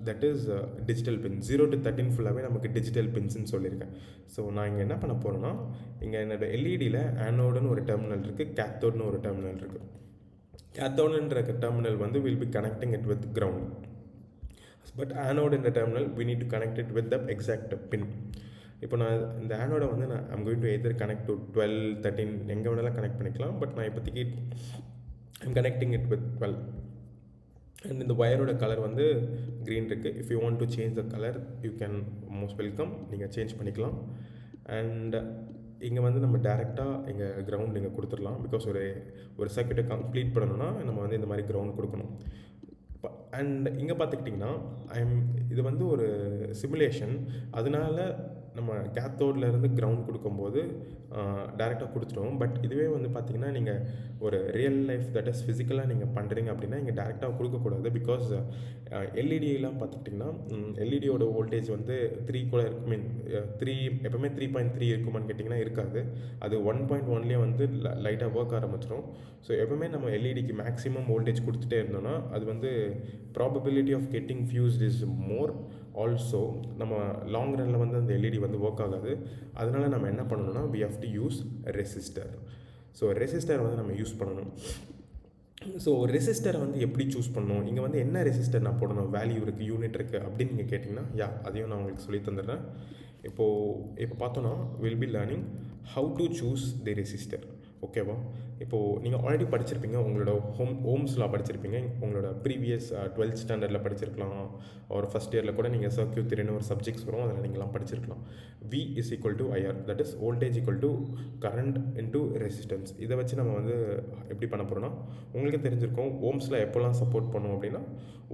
that is digital pin 0 to 13 ஃபுல்லாகவே நமக்கு டிஜிட்டல் பின்ஸ்ன்னு சொல்லியிருக்கேன். So நான் இங்கே என்ன பண்ண போகிறேன்னா இங்கே என்னோட எல்இடியில் ஆனோடுன்னு ஒரு டெர்மினல் இருக்குது, கேத்தோடுன்னு ஒரு டெர்மினல் இருக்குது. கேத்தோடுன்ற டெர்மினல் வந்து will be connecting it with ground. But anode இந்த terminal we need to connect it with the exact pin. இப்போ நான் இந்த ஆனோட வந்து I'm going to either connect to 12 13 எங்கே வேணாலும் கனெக்ட் பண்ணிக்கலாம். பட் நான் இப்போதைக்கு I'm connecting it with 12. And இந்த ஒயரோட கலர் வந்து க்ரீன் இருக்குது. If you want to change the colour you can most welcome, நீங்கள் சேஞ்ச் பண்ணிக்கலாம். அண்ட் இங்கே வந்து நம்ம டேரெக்டாக எங்கள் கிரவுண்ட் இங்கே கொடுத்துடலாம். பிகாஸ் ஒரு சர்க்யூட்டை கம்ப்ளீட் பண்ணணும்னா நம்ம வந்து இந்த மாதிரி கிரவுண்ட் கொடுக்கணும். அண்ட் இங்கே பார்த்துக்கிட்டிங்கன்னா இது வந்து ஒரு சிமுலேஷன். அதனால நம்ம கேத்தோட்லேருந்து கிரவுண்ட் கொடுக்கும்போது டேரெக்டாக கொடுத்துட்டோம். பட் இதுவே வந்து பார்த்திங்கன்னா நீங்கள் ஒரு ரியல் லைஃப் தட் இஸ் ஃபிசிக்கலாக நீங்கள் பண்ணுறீங்க அப்படின்னா இங்கே டேரெக்டாக கொடுக்கக்கூடாது. பிகாஸ் எல்இடியெலாம் பார்த்துக்கிட்டிங்கன்னா எல்இடியோட வோல்டேஜ் வந்து 3 கூட இருக்கு. மீன் 3 எப்போவுமே 3.3 இருக்குமான்னு கேட்டிங்கன்னா இருக்காது. அது 1.1லேயே வந்து லைட்டாக ஒர்க் ஆரம்பிச்சிடும். ஸோ எப்போவுமே நம்ம எல்இடிக்கு மேக்ஸிமம் வோல்டேஜ் கொடுத்துட்டே இருந்தோம்னா அது வந்து probability of getting fused is more. Also நம்ம லாங் ரனில் வந்து அந்த எல்இடி வந்து ஒர்க் ஆகாது. அதனால நம்ம என்ன பண்ணணும்னா we have to use resistor. So resistor வந்து நம்ம யூஸ் பண்ணணும். ஸோ ரெசிஸ்டரை வந்து எப்படி சூஸ் பண்ணணும், இங்கே வந்து என்ன ரெசிஸ்டர் நான் போடணும், வேல்யூ இருக்குது, யூனிட் இருக்குது அப்படின்னு நீங்கள் கேட்டிங்கன்னா அதையும் நான் உங்களுக்கு சொல்லி தந்துடுறேன். இப்போ பார்த்தோன்னா will be learning how to choose the resistor. ஓகேவா? இப்போது நீங்கள் ஆல்ரெடி படிச்சிருப்பீங்க, உங்களோட ஓம்ஸில் படிச்சிருப்பீங்க, உங்களோட ப்ரீவியஸ் 12th ஸ்டாண்டர்டில் படிச்சிருக்கலாம். ஒரு ஃபஸ்ட் இயரில் கூட நீங்கள் சர்க்யூட் தியரின்னு ஒரு சப்ஜெக்ட்ஸ் வரும், அதில் நீங்கள்லாம் படிச்சிருக்கலாம். V is equal to IR, that is voltage equal to current into resistance. இதை வச்சு நம்ம வந்து எப்படி பண்ண போகிறோன்னா, உங்களுக்கே தெரிஞ்சிருக்கும் ஓம்ஸில் எப்போல்லாம் சப்போர்ட் பண்ணுவோம் அப்படின்னா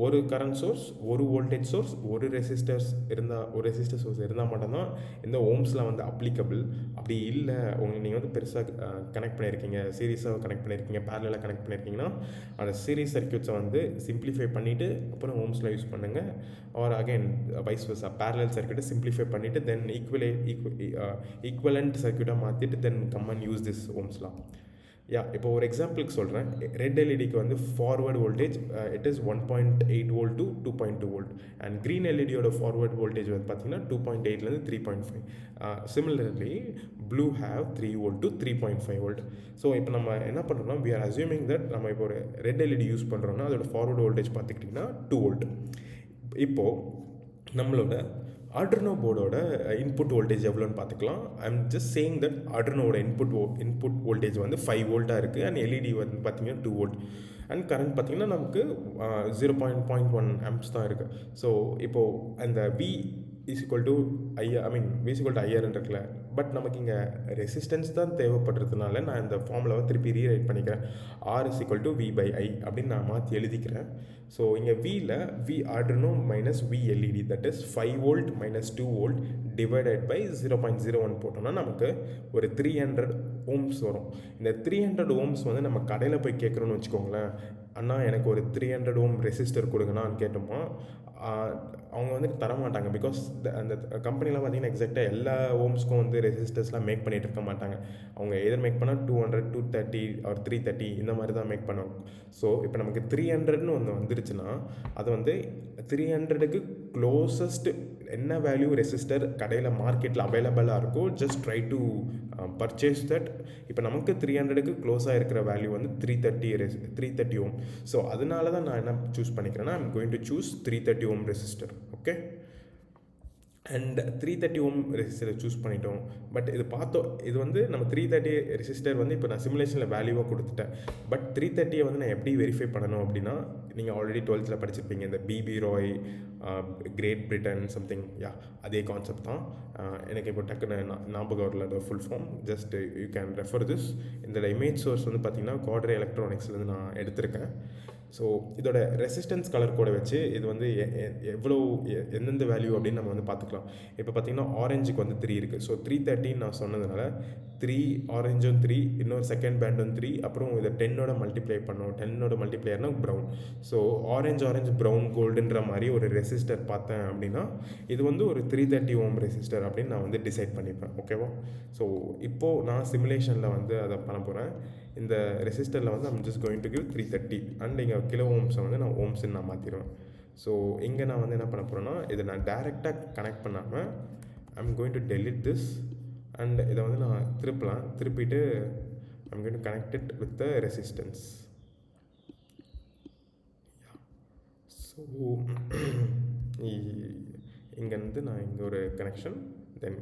ஒரு கரண்ட் சோர்ஸ், ஒரு வோல்டேஜ் சோர்ஸ், ஒரு ரெசிஸ்டர் சோர்ஸ் இருந்தால் மட்டும்தான் இந்த ஓம்ஸில் வந்து அப்ளிகபிள். அப்படி இல்லை நீங்கள் வந்து பெருசாக கனெக்ட் பண்ணியிருக்கீங்க, சீரீஸாக கனெக்ட் பண்ணியிருக்கீங்க, பேரலாக கனெக்ட் பண்ணியிருக்கீங்கன்னா அந்த சீரீஸ் சர்க்யூட்ஸை வந்து சிம்பிளிஃபை பண்ணிவிட்டு அப்புறம் ஓம்ஸில் யூஸ் பண்ணுங்கள். Or again vice versa, parallel சர்க்யூட்டை சிம்பிளிஃபை பண்ணிவிட்டு தென் ஈக்குவலண்ட் சர்க்யூட்டாக மாற்றிட்டு then come and use this ஓம்ஸ்லாம். இப்போ ஒரு எக்ஸாம்பிளுக்கு சொல்கிறேன். ரெட் எல்இடிக்கு வந்து forward voltage it is 1.8 volt to 2.2 volt. And green எல்இடியோட ஃபார்வர்ட் வோல்டேஜ் வந்து பார்த்திங்கன்னா 2.8லேருந்து 3.5. Similarly blue have 3 volt to 3.5 volt. So இப்போ நம்ம என்ன பண்ணுறோம்னா we are assuming that நம்ம இப்போ ஒரு ரெட் எல்இடி யூஸ் பண்ணுறோம்னா அதோட ஃபார்வர்ட் வோல்டேஜ் பார்த்துக்கிட்டிங்கன்னா 2 வோல்ட். இப்போது நம்மளோட ஆர்டினோ போர்டோட இன்புட் வோல்டேஜ் எவ்வளோன்னு பார்த்துக்கலாம். ஐம் ஜஸ்ட் சேயிங் தட் ஆர்டினோட இன்புட் வோல்டேஜ் வந்து 5 வோல்ட்டாக இருக்குது. அண்ட் எல்இடி வந்து பார்த்திங்கன்னா 2 வோல்ட். அண்ட் கரண்ட் பார்த்திங்கன்னா நமக்கு 0.1 ஆம்ப்ஸ் தான் இருக்குது. ஸோ இப்போது அந்த V is equal to IR, V is equal to IR இருக்குல்ல. பட் நமக்கு இங்கே ரெசிஸ்டன்ஸ் தான் தேவைப்படுறதுனால நான் இந்த ஃபார்முலாவை திருப்பி ரீரைட் பண்ணிக்கிறேன். R is equal to V/I அப்படின்னு நான் மாற்றி எழுதிக்கிறேன். ஸோ இங்கே V Arduino minus V LED, that is 5 volt minus 2 volt divided by 0.01 போட்டோம்னா நமக்கு ஒரு 300 ஓம்ஸ் வரும். இந்த 300 ஓம்ஸ் வந்து நம்ம கடையில் போய் கேட்குறோன்னு வச்சுக்கோங்களேன், அண்ணா எனக்கு ஒரு 300 ஓம் ரெசிஸ்டர் கொடுங்கண்ணான்னு கேட்டோமா அவங்க வந்து தரமாட்டாங்க. பிகாஸ் அந்த கம்பெனிலாம் பார்த்திங்கன்னா எக்ஸாக்டாக எல்லா ஓம்ஸ்க்கும் வந்து ரெசிஸ்டர்ஸ்லாம் மேக் பண்ணிகிட்டு இருக்க மாட்டாங்க. அவங்க எதிர் மேக் பண்ணால் 200, 230 ஆர் 330 இந்த மாதிரி தான் மேக் பண்ணுவாங்க. ஸோ இப்போ நமக்கு 300ன்னு ஒன்று வந்துருச்சுன்னா அது வந்து 300க்கு க்ளோசஸ்ட் என்ன வேல்யூ ரெசிஸ்டர் கடையில் மார்க்கெட்டில் அவைலபிளாக இருக்கோ just try to purchase that. இப்போ நமக்கு 300க்கு க்ளோஸாக இருக்கிற வேல்யூ வந்து 330 ஓம். ஸோ அதனால தான் நான் என்ன சூஸ் பண்ணிக்கிறேன்னா I'm going to choose 330 ohm resistor. Okay, and 330 ohm ரெசிஸ்டரை சூஸ் பண்ணிட்டோம். பட் இது வந்து நம்ம 330 ரெசிஸ்டர் வந்து இப்போ நான் சிமுலேஷனில் வேல்யூவாக கொடுத்துட்டேன். பட் 330 வந்து நான் எப்படி வெரிஃபை பண்ணணும் அப்படின்னா, நீங்கள் ஆல்ரெடி 12th படிச்சிருப்பீங்க இந்த BB Roy, Great Britain something, அதே கான்செப்ட் தான். எனக்கு இப்போ டக்குன்னு ஞாபகம் வரல full form. Just you can refer this. இந்த இமேஜ் சோர்ஸ் வந்து பார்த்திங்கன்னா குவாட்ரே எலக்ட்ரானிக்ஸ்லேருந்து நான் எடுத்திருக்கேன். ஸோ இதோட ரெசிஸ்டன்ஸ் கலர் கோடை வச்சு இது வந்து எவ்வளோ எந்தெந்த வேல்யூ அப்படின்னு நம்ம வந்து பார்த்துக்கலாம். இப்போ பார்த்திங்கன்னா ஆரஞ்சுக்கு வந்து 3 இருக்குது. ஸோ 330 நான் சொன்னதுனால 3 ஆரஞ்சும் 3, இன்னொரு செகண்ட் பேண்டும் 3, அப்புறம் இதை 10ஓட மல்டிப்ளை பண்ணோம். 10ஓட மல்டிப்ளையர்னா ப்ரௌன். ஸோ ஆரஞ்சு ப்ரௌன் கோல்டுன்ற மாதிரி ஒரு ரெசிஸ்டர் பார்த்தேன் அப்படின்னா இது வந்து ஒரு 330 ஓம் ரெசிஸ்டர் அப்படின்னு நான் வந்து டிசைட் பண்ணிப்பேன். ஓகேவா? ஸோ இப்போது நான் சிமுலேஷனில் வந்து அதை பண்ண போகிறேன். இந்த ரெசிஸ்டரில் வந்து I'm just going to give 330 and இங்கே கிலோ ஓம்ஸை வந்து நான் ஓம்ஸ்ன்னு நான் மாற்றிடுவேன். ஸோ இங்கே நான் வந்து என்ன பண்ண போகிறேன்னா இதை நான் டைரெக்டாக கனெக்ட் பண்ணாமல் I'm going to delete this and இதை வந்து நான் திருப்பிட்டு I'm going to connect it with the resistance. So இங்கேருந்து நான் இங்கே ஒரு கனெக்ஷன் தென்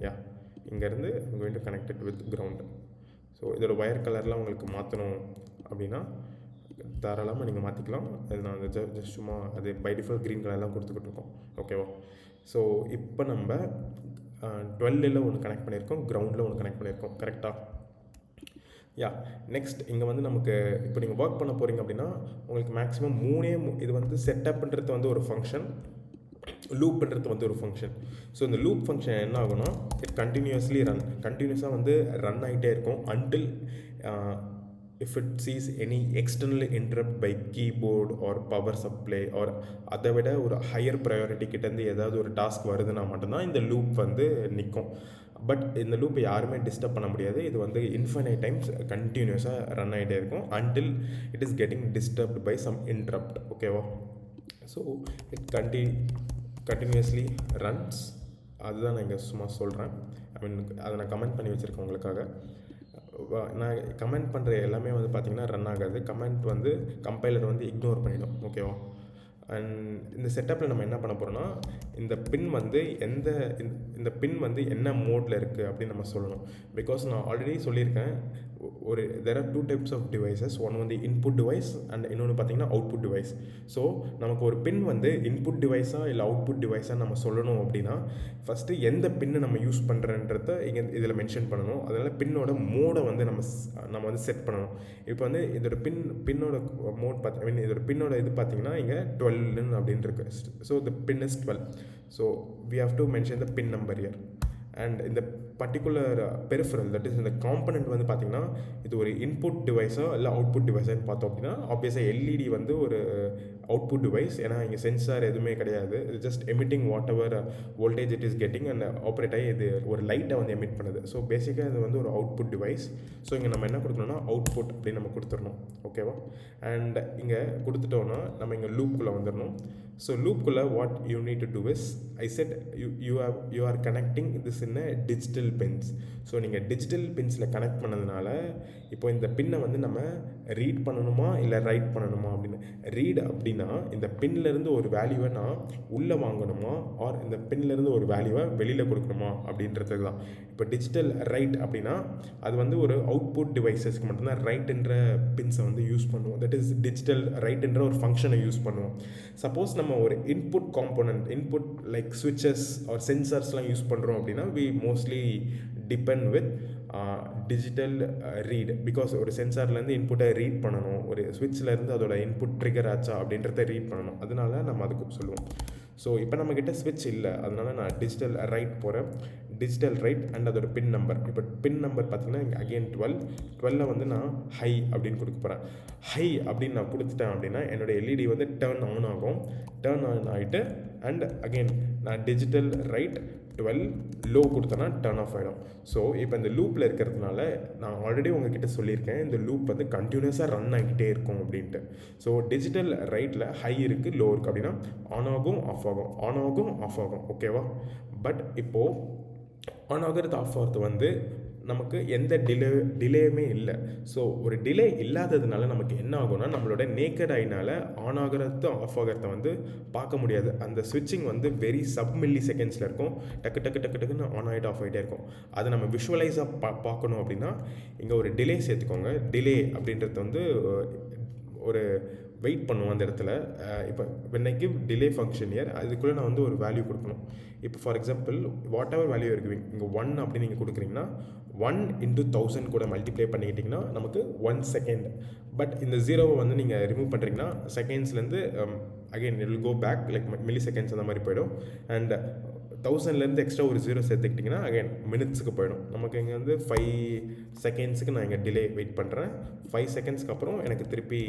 இங்கேருந்து I'm going to connect it with ground. So இதோட ஒயர் கலர்லாம் உங்களுக்கு மாற்றணும் அப்படின்னா தாராளமாக நீங்கள் மாற்றிக்கலாம். அது நான் அந்த ஜஸ்ட் சும்மா அது பை டிஃபால்ட் க்ரீன் கலர்லாம் கொடுத்துக்கிட்டு இருக்கோம். ஓகேவா? ஸோ இப்போ நம்ம 12ல் ஒன்று கனெக்ட் பண்ணியிருக்கோம், கிரவுண்டில் ஒன்று கனெக்ட் பண்ணியிருக்கோம். கரெக்டாக? யா. நெக்ஸ்ட் இங்கே வந்து நமக்கு இப்போ நீங்கள் ஒர்க் பண்ண போகிறீங்க அப்படின்னா உங்களுக்கு மேக்ஸிமம் இது வந்து செட்டப்ன்றது வந்து ஒரு ஃபங்க்ஷன், லூப்ன்றது வந்து ஒரு ஃபங்க்ஷன். ஸோ இந்த லூப் ஃபங்க்ஷன் என்ன ஆகும்னா இட் கண்டினியூஸாக வந்து ரன் ஆகிட்டே இருக்கும் until if it sees any external interrupt by keyboard or power supply or அதை விட ஒரு ஹையர் ப்ரையாரிட்டி கிட்டேருந்து ஏதாவது ஒரு டாஸ்க் வருதுன்னா மட்டும்தான் இந்த லூப் வந்து நிற்கும். பட் இந்த லூப்பை யாருமே டிஸ்டர்ப் பண்ண முடியாது. இது வந்து இன்ஃபைனைட் டைம்ஸ் கண்டினியூஸாக ரன் ஆகிட்டே இருக்கும் until it is getting disturbed by some interrupt. ஓகேவா? So it continuously runs. அதுதான் நான் இங்கே சும்மா சொல்கிறேன். அதை நான் கமெண்ட் பண்ணி வச்சுருக்கேன் உங்களுக்காக. நான் கமெண்ட் பண்ணுற எல்லாமே வந்து பார்த்திங்கன்னா ரன் ஆகாது. கமெண்ட் வந்து கம்பைலர் வந்து இக்னோர் பண்ணிடும். ஓகேவா? அண்ட் இந்த செட்டப்பில் நம்ம என்ன பண்ண போகிறோம்னா இந்த பின் வந்து இந்த பின் வந்து என்ன மோடில் இருக்குது அப்படின்னு நம்ம சொல்லணும். பிகாஸ் நான் ஆல்ரெடி சொல்லியிருக்கேன், there are two types of devices. ஒன்று வந்து இன்புட் டிவைஸ் அண்ட் இன்னொன்று பார்த்திங்கன்னா அவுட்புட் டிவைஸ். ஸோ நமக்கு ஒரு பின் வந்து இன்புட் டிவைஸாக இல்லை அவுட்புட் டிவைஸாக நம்ம சொல்லணும் அப்படின்னா ஃபஸ்ட்டு எந்த பின்னு நம்ம யூஸ் பண்ணுறன்றத இதில் மென்ஷன் பண்ணணும். அதனால் பின்னோட மோடை வந்து நம்ம வந்து செட் பண்ணணும். இப்போ வந்து இதோட பின்னோட மோட் இதோட பின்னோட இது பார்த்திங்கன்னா இங்கே 12 அப்படின்னு இருக்கு. So the pin is 12. So we have to mention the pin number here. And இந்த பர்டிகுலர் பெரிஃபரல் தட் இஸ் இந்த காம்பனண்ட் வந்து பார்த்திங்கன்னா இது ஒரு இன்புட் டிவைஸோ இல்லை அவுட்புட் டிவைஸான்னு பார்த்தோம் அப்படின்னா ஆப்வியஸாக எல்இடி வந்து ஒரு அவுட்புட் டிவைஸ். ஏன்னா இங்கே சென்சார் எதுவுமே கிடையாது. இது just emitting what ever voltage it is getting and operate ஆகி இது ஒரு லைட்டை வந்து எமிட் பண்ணுது. ஸோ பேசிக்காக இது வந்து ஒரு அவுட்புட் டிவைஸ். ஸோ இங்கே நம்ம என்ன கொடுக்கணும்னா அவுட்புட் அப்படின்னு நம்ம கொடுத்துடணும். ஓகேவா? அண்ட் இங்கே கொடுத்துட்டோன்னா நம்ம இங்கே லூப்புக்குள்ளே வந்துடணும். ஸோ லூப்புக்குள்ளே what you need to do is I said you are connecting this in digital pins. So நீங்கள் டிஜிட்டல் பின்ஸில் கனெக்ட் பண்ணதுனால இப்போ இந்த பின்னை வந்து நம்ம ரீட் பண்ணணுமா இல்லை ரைட் பண்ணணுமா அப்படின்னு. ரீட் அப்படின்னா இந்த பின்லேருந்து ஒரு வேல்யூவை நான் உள்ளே வாங்கணுமா ஆர் இந்த பின்லேருந்து ஒரு வேல்யூவை வெளியில் கொடுக்கணுமா அப்படின்றது தான். இப்போ டிஜிட்டல் ரைட் அப்படின்னா அது வந்து ஒரு அவுட்புட் டிவைசஸ்க்கு மட்டும்தான் ரைட்ன்ற பின்ஸை வந்து யூஸ் பண்ணுவோம். தட் இஸ் டிஜிட்டல் ரைட்ன்ற ஒரு ஃபங்க்ஷனை யூஸ் பண்ணுவோம். சப்போஸ் நம்ம ஒரு இன்புட் காம்போனன்ட் இன்புட் லைக் ஸ்விட்சஸ் ஆர் சென்சார்ஸ்லாம் யூஸ் பண்ணுறோம் அப்படின்னா we mostly depend with digital read. Because ஒரு சென்சார்லேருந்து இன்புட்டை ரீட் பண்ணணும், ஒரு ஸ்விட்ச்லேருந்து அதோட இன்புட் ட்ரிகர் ஆச்சா அப்படின்றத ரீட் பண்ணணும். அதனால நம்ம அதுக்கு சொல்லுவோம். ஸோ இப்போ நம்மக்கிட்ட ஸ்விட்ச் இல்லை, அதனால நான் டிஜிட்டல் ரைட் போகிறேன். டிஜிட்டல் ரைட் அண்ட் அதோட பின் நம்பர். இப்போ பின் நம்பர் பார்த்திங்கன்னா இங்கே அகெயின் 12 வந்து நான் ஹை அப்படின்னு கொடுக்க போகிறேன். ஹை அப்படின்னு நான் கொடுத்துட்டேன் அப்படின்னா என்னோடய எல்இடி வந்து டர்ன் ஆன் ஆகும். டர்ன் ஆன் ஆகிட்டு அண்ட் அகெயின் நான் டிஜிட்டல் ரைட் 12 லோ கொடுத்தேன்னா டர்ன் ஆஃப் ஆகிடும். ஸோ இப்போ இந்த லூப்பில் இருக்கிறதுனால நான் ஆல்ரெடி உங்ககிட்ட சொல்லியிருக்கேன் இந்த லூப் வந்து கண்டினியூஸாக ரன் ஆகிட்டே இருக்கும் அப்படின்ட்டு. ஸோ டிஜிட்டல் ரைட்டில் ஹை இருக்குது லோ இருக்குது அப்படின்னா ஆன் ஆகும் ஆஃப் ஆகும், ஆன் ஆகும் ஆஃப் ஆகும். ஓகேவா? பட் இப்போது ஆன் ஆகிறது ஆஃப் ஆகிறது வந்து நமக்கு எந்த டிலேயுமே இல்லை. ஸோ ஒரு டிலே இல்லாததுனால நமக்கு என்ன ஆகும்னா நம்மளோட நேக்கட் ஐனால் ஆன் ஆகிறது ஆஃப் ஆகிறத வந்து பார்க்க முடியாது. அந்த ஸ்விட்சிங் வந்து வெரி சப்-மில்லி செகண்ட்ஸில் இருக்கும். டக்கு டக்கு டக்கு டக்குன்னு ஆன் ஆகிட்டு ஆஃப் ஆகிட்டே இருக்கும். அதை நம்ம விஷுவலைஸாக பார்க்கணும் அப்படின்னா இங்கே ஒரு டிலே சேர்த்துக்கோங்க. டிலே அப்படின்றது வந்து ஒரு வெயிட் பண்ணுவோம் அந்த இடத்துல. இப்போ when I give delay function here அதுக்குள்ளே நான் வந்து ஒரு வேல்யூ கொடுக்கணும். இப்போ for example what ever value இருக்குது இங்கே 1 அப்படின்னு நீங்கள் கொடுக்குறீங்கன்னா 1 into 1000 கூட மல்டிப்ளை பண்ணிக்கிட்டிங்கன்னா நமக்கு 1 செகண்ட். பட் இந்த ஜீரோவை வந்து நீங்கள் ரிமூவ் பண்ணுறீங்கன்னா செகண்ட்ஸ்லேருந்து again it will go back like milliseconds அந்த மாதிரி போயிடும். அண்ட் 1000லேருந்து எக்ஸ்ட்ரா ஒரு ஜீரோ சேர்த்துக்கிட்டிங்கன்னா அகைன் மினிட்ஸுக்கு போயிடும். நமக்கு இங்கே வந்து 5 செகண்ட்ஸுக்கு நான் இங்கே டிலே வெயிட் பண்ணுறேன். 5 செகண்ட்ஸ்க்கு அப்புறம் எனக்கு திருப்பி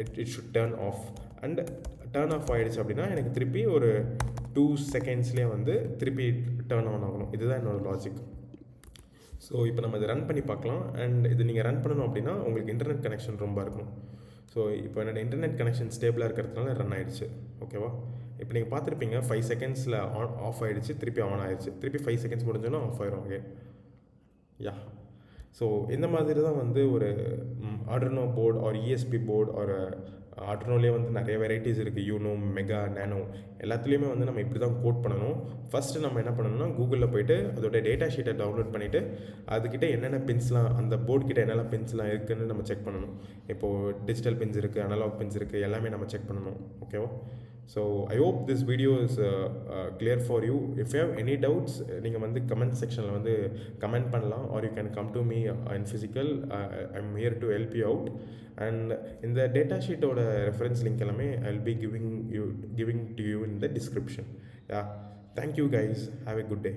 it should turn of. And turn of ஆகிடுச்சு அப்படின்னா எனக்கு திருப்பி ஒரு 2 செகண்ட்ஸ்லேயே வந்து திருப்பி டர்ன் ஆன் ஆகணும். இதுதான் என்னோடய லாஜிக். ஸோ இப்போ நம்ம இதை ரன் பண்ணி பார்க்கலாம். அண்ட் இது நீங்கள் ரன் பண்ணணும் அப்படின்னா உங்களுக்கு இன்டர்நெட் கனெக்ஷன் ரொம்ப இருக்கணும். ஸோ இப்போ என்னோடய இன்டர்நெட் கனெக்ஷன் ஸ்டேபிளாக இருக்கிறதுனால ரன் ஆகிடுச்சு. ஓகேவா? இப்போ நீங்கள் பார்த்துருப்பீங்க 5 செகண்ட்ஸில் ஆஃப் ஆகிடுச்சு, திருப்பி ஆன் ஆகிடுச்சு, திருப்பி 5 செகண்ட்ஸ் முடிஞ்சோன்னா ஆஃப் ஆயிரும் அகேன். யா. ஸோ இந்த மாதிரி தான் வந்து ஒரு Arduino board or ESP board or ஆர்டினோலேயே வந்து நிறைய வெரைட்டிஸ் இருக்குது, யூனோ, மெகா, நேனோ, எல்லாத்துலேயுமே வந்து நம்ம இப்படி தான் கோட் பண்ணணும். ஃபஸ்ட்டு நம்ம என்ன பண்ணணும்னா கூகுளில் போய்ட்டு அதோட டேட்டா ஷீட்டை டவுன்லோட் பண்ணிவிட்டு அதுக்கிட்ட என்னென்ன பின்ஸ்லாம், அந்த போர்டு கிட்ட என்னென்ன பின்ஸ்லாம் இருக்குதுன்னு நம்ம செக் பண்ணணும். இப்போது டிஜிட்டல் பின்ஸ் இருக்குது, அனலாக் பின்ஸ் இருக்குது, எல்லாமே நம்ம செக் பண்ணணும். ஓகேவா? So I hope this video is clear for you. If you have any doubts நீங்கள் வந்து கமெண்ட் செக்ஷனில் வந்து கமெண்ட் பண்ணலாம், are you can come to me in physical. I am here to help you out. And இந்த data ஷீட்டோட reference link எல்லாமே ஐ will be giving to you in the description. Yeah, thank you guys, have a good day.